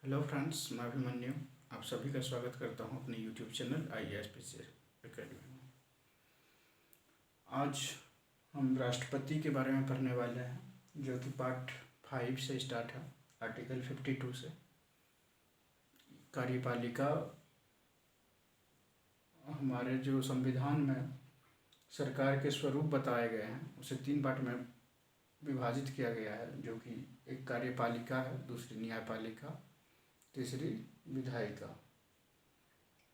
Hello friends, मैं अभिमन्यु आप सभी का स्वागत करता हूं अपने यूट्यूब चैनल IAS एकेडमी में। आज हम राष्ट्रपति के बारे में पढ़ने वाले हैं, जो कि पार्ट 5 से स्टार्ट है, आर्टिकल 52 से। कार्यपालिका हमारे जो संविधान में सरकार के स्वरूप बताए गए हैं, उसे 3 पार्ट में विभाजित किया गया है, जो कि एक कार्यपालिका है, दूसरी न्यायपालिका, तीसरी विधायिका।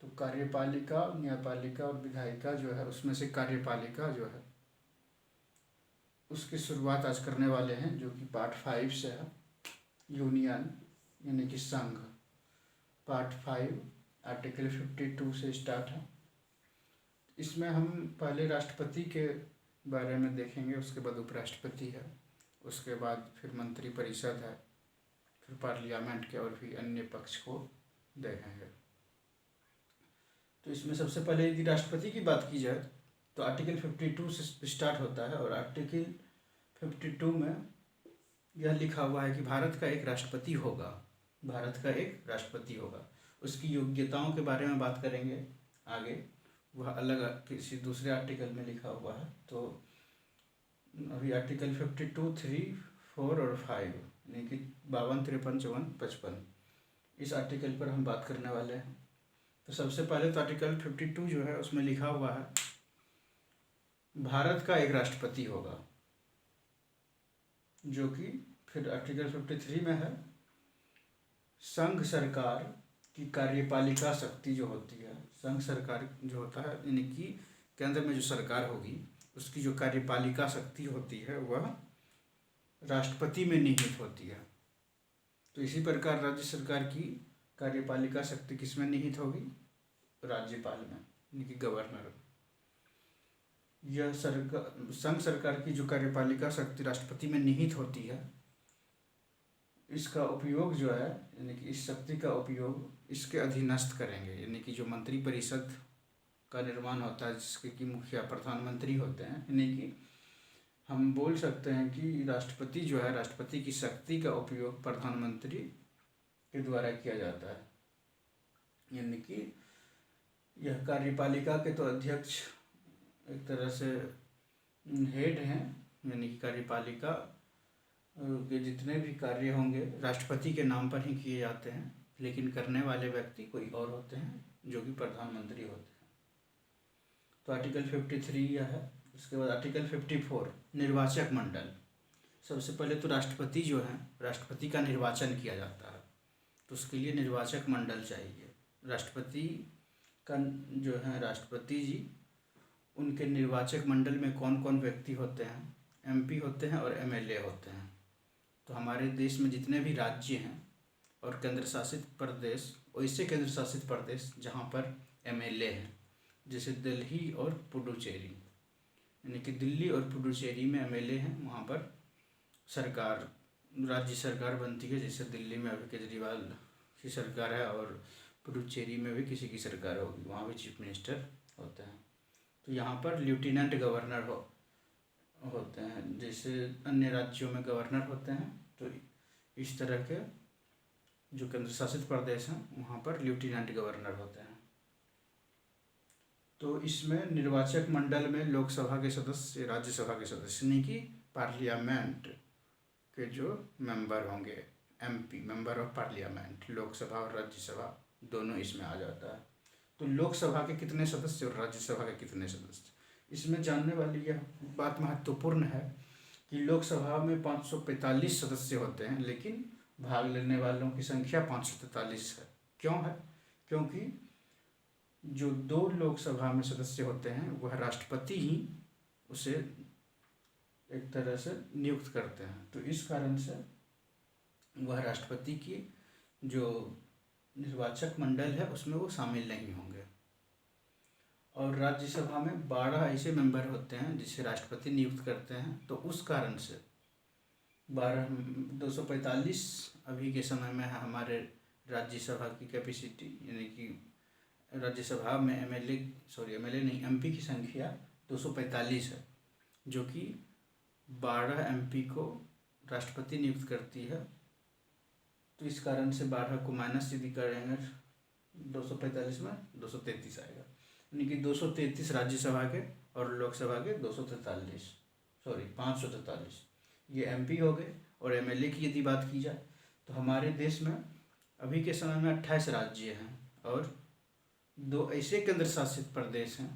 तो कार्यपालिका, न्यायपालिका और विधायिका जो है, उसमें से कार्यपालिका जो है उसकी शुरुआत आज करने वाले हैं, जो कि पार्ट 5 से है। यूनियन यानी कि संघ, पार्ट 5 आर्टिकल 52 से स्टार्ट है। इसमें हम पहले राष्ट्रपति के बारे में देखेंगे, उसके बाद उपराष्ट्रपति है, उसके बाद फिर मंत्रिपरिषद है, फिर पार्लियामेंट के और भी अन्य पक्ष को देखेंगे। तो इसमें सबसे पहले यदि राष्ट्रपति की बात की जाए तो आर्टिकल 52 से स्टार्ट होता है, और आर्टिकल 52 में यह लिखा हुआ है कि भारत का एक राष्ट्रपति होगा। भारत का एक राष्ट्रपति होगा। उसकी योग्यताओं के बारे में बात करेंगे आगे, वह अलग किसी दूसरे आर्टिकल में लिखा हुआ है। तो अभी आर्टिकल 52, 3, 4 और 5 यानी कि 52, 53, 54, 55 इस आर्टिकल पर हम बात करने वाले हैं। तो सबसे पहले तो आर्टिकल 52 जो है उसमें लिखा हुआ है भारत का एक राष्ट्रपति होगा, जो कि फिर आर्टिकल 53 में है संघ सरकार की कार्यपालिका शक्ति जो होती है, संघ सरकार जो होता है यानी कि केंद्र में जो सरकार होगी उसकी जो कार्यपालिका शक्ति होती है वह राष्ट्रपति में निहित होती है। तो इसी प्रकार राज्य सरकार की कार्यपालिका शक्ति किस में निहित होगी? राज्यपाल में, यानी कि गवर्नर। यह संघ सरकार की जो कार्यपालिका शक्ति राष्ट्रपति में निहित होती है, इसका उपयोग जो है यानी कि इस शक्ति का उपयोग इसके अधीनस्थ करेंगे, यानी कि जो मंत्रिपरिषद का निर्माण होता है, जिसके कि मुखिया प्रधानमंत्री होते हैं। यानी कि हम बोल सकते हैं कि राष्ट्रपति जो है, राष्ट्रपति की शक्ति का उपयोग प्रधानमंत्री के द्वारा किया जाता है। यानी कि यह कार्यपालिका के तो अध्यक्ष एक तरह से हेड हैं, यानी कि कार्यपालिका के जितने भी कार्य होंगे राष्ट्रपति के नाम पर ही किए जाते हैं, लेकिन करने वाले व्यक्ति कोई और होते हैं, जो कि प्रधानमंत्री होते हैं। तो आर्टिकल 53 यह है। उसके बाद आर्टिकल 54 निर्वाचक मंडल। सबसे पहले तो राष्ट्रपति जो है, राष्ट्रपति का निर्वाचन किया जाता है, तो उसके लिए निर्वाचक मंडल चाहिए। राष्ट्रपति का जो है, राष्ट्रपति जी, उनके निर्वाचक मंडल में कौन कौन व्यक्ति होते हैं? MP होते हैं और MLA होते हैं। तो हमारे देश में जितने भी राज्य हैं और केंद्र शासित प्रदेश, वैसे केंद्र शासित प्रदेश जहाँ पर MLA हैं, जैसे दिल्ली और पुडुचेरी, यानी कि दिल्ली और पुडुचेरी में MLA हैं, वहाँ पर सरकार, राज्य सरकार बनती है। जैसे दिल्ली में अभी केजरीवाल की सरकार है और पुडुचेरी में भी किसी की सरकार होगी, वहाँ भी चीफ मिनिस्टर होते हैं। तो यहाँ पर लेफ्टिनेंट गवर्नर होते हैं, जैसे अन्य राज्यों में गवर्नर होते हैं। तो इस तरह के जो केंद्र शासित प्रदेश हैं वहाँ पर लेफ्टिनेंट गवर्नर होते हैं। तो इसमें निर्वाचक मंडल में लोकसभा के सदस्य, राज्यसभा के सदस्य, यानी कि पार्लियामेंट के जो मेंबर होंगे, MP member of parliament, Lok Sabha और राज्यसभा दोनों इसमें आ जाता है। तो लोकसभा के कितने सदस्य और राज्यसभा के कितने सदस्य, इसमें जानने वाली यह बात महत्वपूर्ण है कि लोकसभा में 545 सदस्य होते हैं, लेकिन भाग लेने वालों की संख्या 543 है। क्यों है? क्योंकि जो 2 लोकसभा में सदस्य होते हैं वह राष्ट्रपति ही उसे एक तरह से नियुक्त करते हैं। तो इस कारण से वह राष्ट्रपति की जो निर्वाचक मंडल है उसमें वो शामिल नहीं होंगे। और राज्यसभा में 12 ऐसे मेंबर होते हैं जिसे राष्ट्रपति नियुक्त करते हैं। तो उस कारण से 245 अभी के समय में है हमारे राज्यसभा की कैपेसिटी, यानी कि राज्यसभा में MLA नहीं, MP की संख्या 245 है, जो कि 12 MP को राष्ट्रपति नियुक्त करती है तो इस कारण से 12 को माइनस यदि करेंगे 245 में 233 आएगा, यानी कि 233 राज्यसभा के और लोकसभा के 243, सॉरी 543 ये एमपी हो गए। और एमएलए की यदि बात की जाए तो हमारे देश में अभी के समय में 28 राज्य हैं और 2 ऐसे केंद्र शासित प्रदेश हैं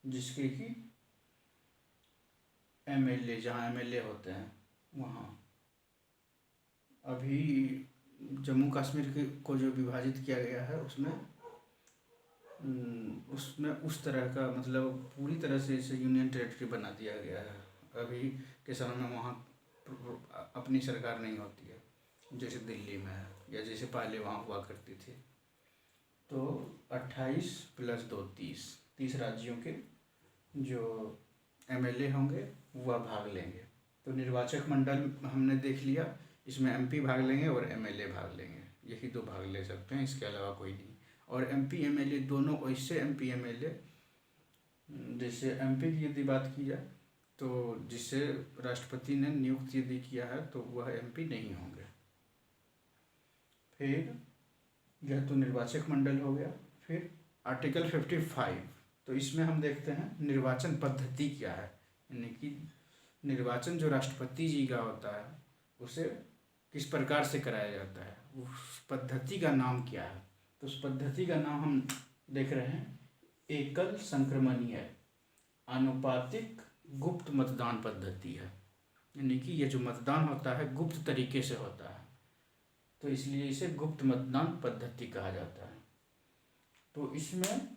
जिसके कि एमएलए, जहाँ एमएलए होते हैं वहाँ अभी जम्मू कश्मीर को जो विभाजित किया गया है उसमें उस तरह का मतलब पूरी तरह से इसे यूनियन टेरिटरी बना दिया गया है। अभी के समय में वहाँ अपनी सरकार नहीं होती है जैसे दिल्ली में है या जैसे पहले वहाँ हुआ करती थी। तो 28 + 2 30 राज्यों के जो एमएलए होंगे वह भाग लेंगे। तो निर्वाचक मंडल हमने देख लिया, इसमें एमपी भाग लेंगे और एमएलए भाग लेंगे, यही 2 भाग ले सकते हैं, इसके अलावा कोई नहीं। और एमपी एमएलए दोनों वैसे एमपी एमएलए, जैसे एमपी की यदि बात की जाए तो जिसे राष्ट्रपति ने नियुक्त यदि किया है तो वह एमपी नहीं होंगे। फिर यह तो निर्वाचक मंडल हो गया। फिर आर्टिकल 55, तो इसमें हम देखते हैं निर्वाचन पद्धति क्या है, यानी कि निर्वाचन जो राष्ट्रपति जी का होता है उसे किस प्रकार से कराया जाता है, उस पद्धति का नाम क्या है। तो उस पद्धति का नाम हम देख रहे हैं एकल संक्रमणीय आनुपातिक गुप्त मतदान पद्धति है, यानी कि ये जो मतदान होता है गुप्त तरीके से होता है, तो इसलिए इसे गुप्त मतदान पद्धति कहा जाता है। तो इसमें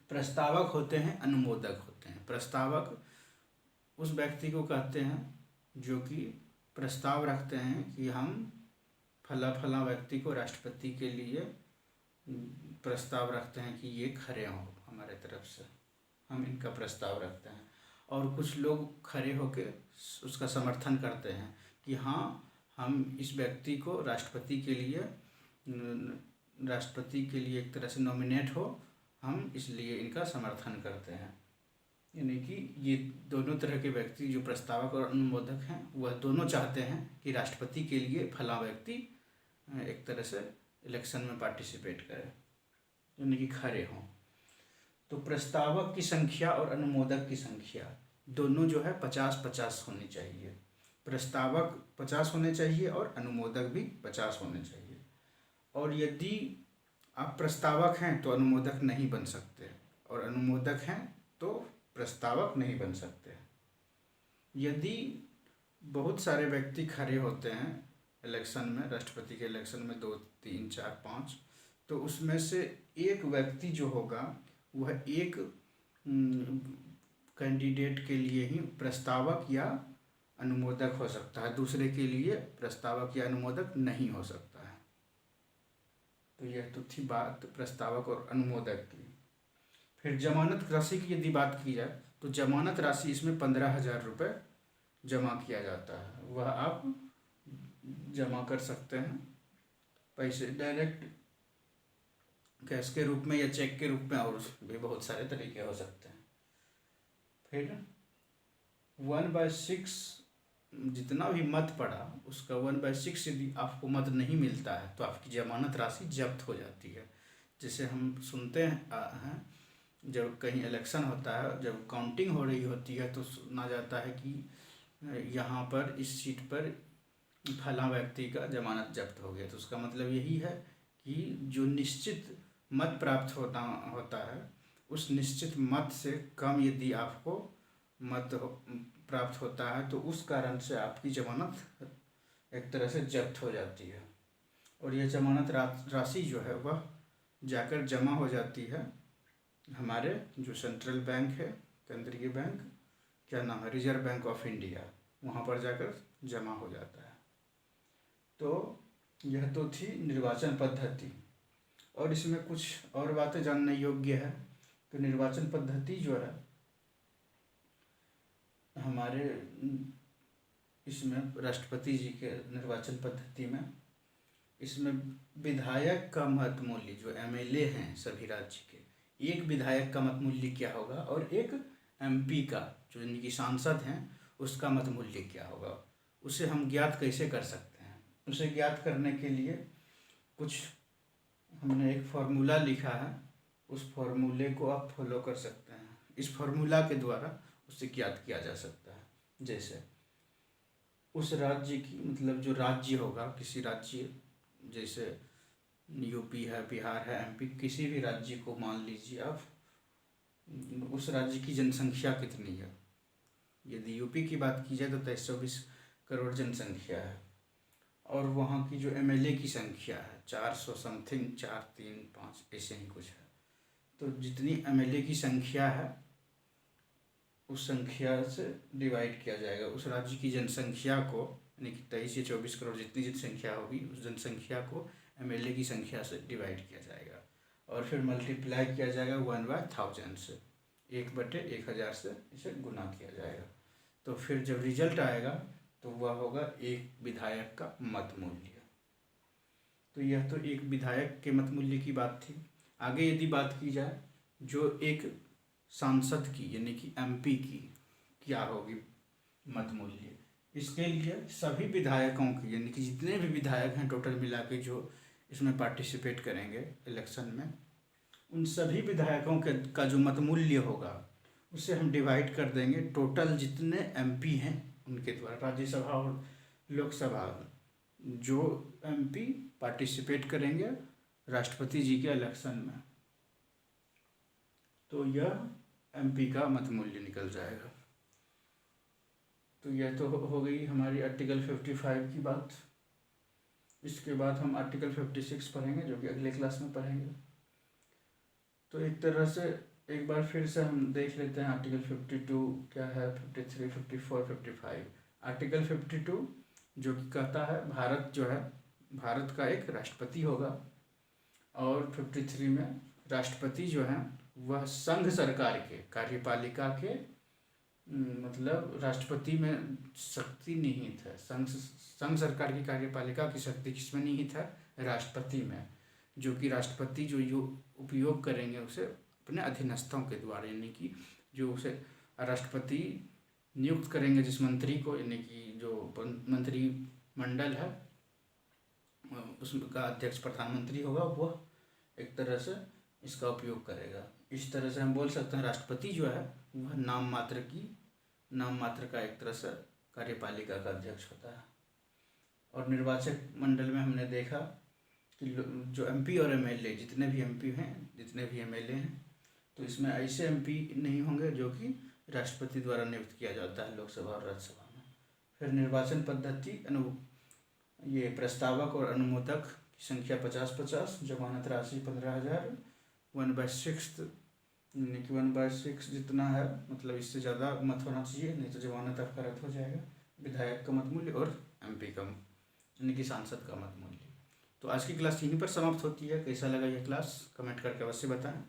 प्रस्तावक होते हैं, अनुमोदक होते हैं। प्रस्तावक उस व्यक्ति को कहते हैं जो कि प्रस्ताव रखते हैं कि हम फला व्यक्ति को राष्ट्रपति के लिए प्रस्ताव रखते हैं कि ये खड़े हों हमारे तरफ से, हम इनका प्रस्ताव रखते हैं। और कुछ लोग खड़े होकर उसका समर्थन करते हैं कि हाँ हम इस व्यक्ति को राष्ट्रपति के लिए एक तरह से नॉमिनेट हो, हम इसलिए इनका समर्थन करते हैं। यानी कि ये दोनों तरह के व्यक्ति जो प्रस्तावक और अनुमोदक हैं वह दोनों चाहते हैं कि राष्ट्रपति के लिए फला व्यक्ति एक तरह से इलेक्शन में पार्टिसिपेट करे, यानी कि खड़े हों। तो प्रस्तावक की संख्या और अनुमोदक की संख्या दोनों जो है 50-50 होनी चाहिए। प्रस्तावक 50 होने चाहिए और अनुमोदक भी 50 होने चाहिए। और यदि आप प्रस्तावक हैं तो अनुमोदक नहीं बन सकते, और अनुमोदक हैं तो प्रस्तावक नहीं बन सकते। यदि बहुत सारे व्यक्ति खड़े होते हैं इलेक्शन में, राष्ट्रपति के इलेक्शन में 2, 3, 4, 5, तो उसमें से एक व्यक्ति जो होगा वह एक कैंडिडेट के लिए ही प्रस्तावक या अनुमोदक हो सकता है, दूसरे के लिए प्रस्तावक या अनुमोदक नहीं हो सकता है। तो यह तो थी बात प्रस्तावक और अनुमोदक की। फिर जमानत राशि की यदि बात की जाए तो जमानत राशि इसमें 15,000 रुपये जमा किया जाता है। वह आप जमा कर सकते हैं, पैसे डायरेक्ट कैश के रूप में या चेक के रूप में, और भी बहुत सारे तरीके हो सकते हैं। फिर 1/6 जितना भी मत पड़ा उसका 1/6 यदि आपको मत नहीं मिलता है तो आपकी जमानत राशि जब्त हो जाती है। जैसे हम सुनते हैं जब कहीं इलेक्शन होता है, जब काउंटिंग हो रही होती है तो सुना जाता है कि यहाँ पर इस सीट पर फला व्यक्ति का जमानत जब्त हो गया। तो उसका मतलब यही है कि जो निश्चित मत प्राप्त होता है उस निश्चित मत से कम यदि आपको मत प्राप्त होता है तो उस कारण से आपकी जमानत एक तरह से जब्त हो जाती है। और यह जमानत राशि जो है वह जाकर जमा हो जाती है हमारे जो सेंट्रल बैंक है, केंद्रीय बैंक, क्या नाम है, रिजर्व बैंक ऑफ इंडिया, वहाँ पर जाकर जमा हो जाता है। तो यह तो थी निर्वाचन पद्धति। और इसमें कुछ और बातें जानने योग्य है। तो निर्वाचन पद्धति जो है हमारे इसमें राष्ट्रपति जी के निर्वाचन पद्धति में इसमें विधायक का मत मूल्य, जो एमएलए हैं सभी राज्य के, एक विधायक का मत मूल्य क्या होगा और एक एमपी का जो इनकी सांसद हैं उसका मत मूल्य क्या होगा, उसे हम ज्ञात कैसे कर सकते हैं। उसे ज्ञात करने के लिए कुछ हमने एक फार्मूला लिखा है, उस फार्मूले को आप फॉलो कर सकते हैं। इस फार्मूला के द्वारा उसे ज्ञात किया जा सकता है। जैसे उस राज्य की, मतलब जो राज्य होगा, किसी राज्य, जैसे यूपी है, बिहार है, एमपी, किसी भी राज्य को मान लीजिए आप, उस राज्य की जनसंख्या कितनी है। यदि यूपी की बात की जाए तो 23-24 करोड़ जनसंख्या है, और वहाँ की जो एमएलए की संख्या है 400 समथिंग, 4, 3, 5 ऐसे ही कुछ है। तो जितनी एमएलए की संख्या है उस संख्या से डिवाइड किया जाएगा उस राज्य की जनसंख्या को, यानी कि 23 या 24 करोड़ जितनी जनसंख्या होगी उस जनसंख्या को एमएलए की संख्या से डिवाइड किया जाएगा, और फिर मल्टीप्लाई किया जाएगा 1/1000 से, 1/1000 से इसे गुना किया जाएगा। तो फिर जब रिजल्ट आएगा तो वह होगा एक विधायक का मत मूल्य। तो यह तो एक विधायक के मत मूल्य की बात थी। आगे यदि बात की जाए जो एक सांसद की, यानी कि एमपी की क्या होगी मत मूल्य, इसके लिए सभी विधायकों की, यानी कि जितने भी विधायक हैं टोटल मिला के जो इसमें पार्टिसिपेट करेंगे इलेक्शन में, उन सभी विधायकों के का जो मत मूल्य होगा उसे हम डिवाइड कर देंगे टोटल जितने एमपी हैं उनके द्वारा, राज्यसभा और लोकसभा जो एमपी पार्टिसिपेट करेंगे राष्ट्रपति जी के इलेक्शन में, तो यह एमपी का मत मूल्य निकल जाएगा। तो यह तो हो गई हमारी आर्टिकल 55 की बात। इसके बाद हम आर्टिकल 56 पढ़ेंगे, जो कि अगले क्लास में पढ़ेंगे। तो एक तरह से एक बार फिर से हम देख लेते हैं आर्टिकल 52 क्या है, 53, 54, 55। आर्टिकल 52 जो कि कहता है भारत जो है, भारत का एक राष्ट्रपति होगा, और 53 में राष्ट्रपति जो है वह संघ सरकार के कार्यपालिका के, मतलब राष्ट्रपति में शक्ति निहित है, संघ सरकार की कार्यपालिका की शक्ति किसमें निहित है, राष्ट्रपति में, जो कि राष्ट्रपति जो उपयोग करेंगे उसे अपने अधीनस्थों के द्वारा, यानी कि जो उसे राष्ट्रपति नियुक्त करेंगे जिस मंत्री को, यानी कि जो मंत्रिमंडल है उसका अध्यक्ष प्रधानमंत्री होगा, वह एक तरह से इसका उपयोग करेगा। इस तरह से हम बोल सकते हैं राष्ट्रपति जो है वह नाम मात्र का एक तरह से कार्यपालिका का अध्यक्ष होता है। और निर्वाचक मंडल में हमने देखा कि जो एमपी और एमएलए, जितने भी एमपी हैं, जितने भी एमएलए हैं, तो इसमें ऐसे एमपी नहीं होंगे जो कि राष्ट्रपति द्वारा नियुक्त किया जाता है लोकसभा और राज्यसभा में। फिर निर्वाचन पद्धति ये प्रस्तावक और अनुमोदक की संख्या 50-50, जमानत राशि 15,000, 1/6, यानी कि 1/6 जितना है, मतलब इससे ज़्यादा मत होना चाहिए, नहीं तो जमानत आपका रद्द हो जाएगा। विधायक का मत मूल्य और एमपी का, यानी कि सांसद का मत मूल्य। तो आज की क्लास यहीं पर समाप्त होती है। कैसा लगा यह क्लास कमेंट करके अवश्य बताएं।